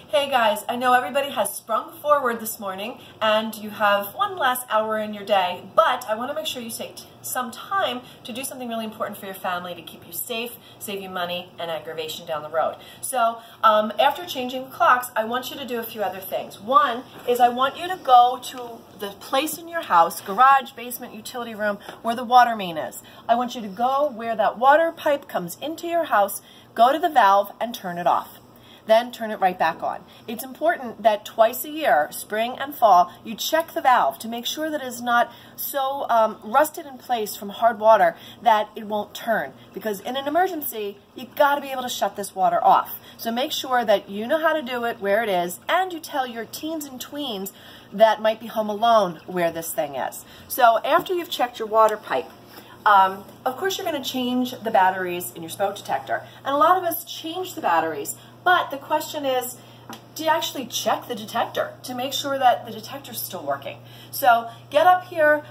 Hey guys, I know everybody has sprung forward this morning and you have one last hour in your day, but I want to make sure you take some time to do something really important for your family to keep you safe, save you money and aggravation down the road. So after changing the clocks, I want you to do a few other things. One is I want you to go to the place in your house, garage, basement, utility room, where the water main is. I want you to go where that water pipe comes into your house, go to the valve and turn it off. Then turn it right back on. It's important that twice a year, spring and fall, you check the valve to make sure that it is not so rusted in place from hard water that it won't turn. Because in an emergency, you've got to be able to shut this water off. So make sure that you know how to do it, where it is, and you tell your teens and tweens that might be home alone where this thing is. So after you've checked your water pipe, of course you're going to change the batteries in your smoke detector. And a lot of us change the batteries. But the question is, do you actually check the detector to make sure that the detector is still working? So get up here,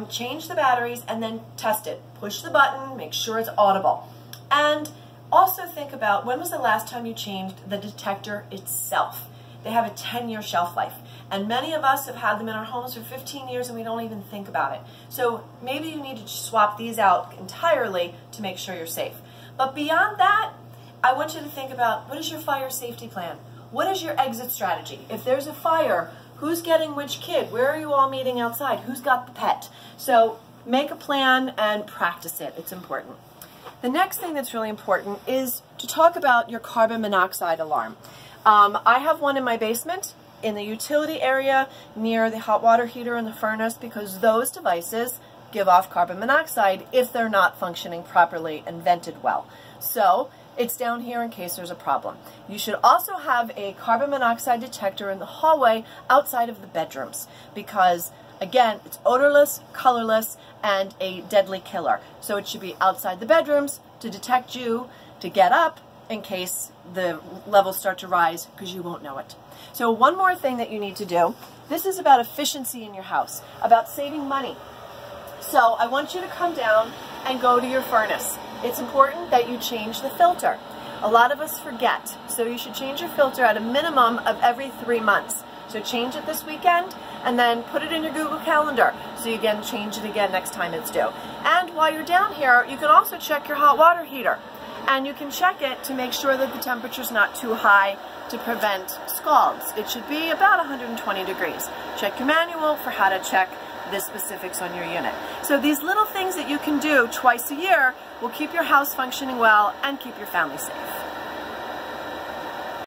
change the batteries, and then test it. Push the button, make sure it's audible. And also think about, when was the last time you changed the detector itself? They have a 10-year shelf life. And many of us have had them in our homes for 15 years and we don't even think about it. So maybe you need to swap these out entirely to make sure you're safe. But beyond that, I want you to think about, what is your fire safety plan? What is your exit strategy? If there's a fire, who's getting which kid? Where are you all meeting outside? Who's got the pet? So make a plan and practice it. It's important. The next thing that's really important is to talk about your carbon monoxide alarm. I have one in my basement, in the utility area, near the hot water heater and the furnace, because those devices give off carbon monoxide if they're not functioning properly and vented well. So it's down here in case there's a problem. You should also have a carbon monoxide detector in the hallway outside of the bedrooms because, again, it's odorless, colorless, and a deadly killer. So it should be outside the bedrooms to detect you, to get up in case the levels start to rise, because you won't know it. So one more thing that you need to do, this is about efficiency in your house, about saving money. So I want you to come down and go to your furnace. It's important that you change the filter. A lot of us forget, so you should change your filter at a minimum of every 3 months. So change it this weekend and then put it in your Google Calendar so you can change it again next time it's due. And while you're down here, you can also check your hot water heater. And you can check it to make sure that the temperature's not too high to prevent scalds. It should be about 120 degrees. Check your manual for how to check the specifics on your unit. So these little things that you can do twice a year will keep your house functioning well and keep your family safe.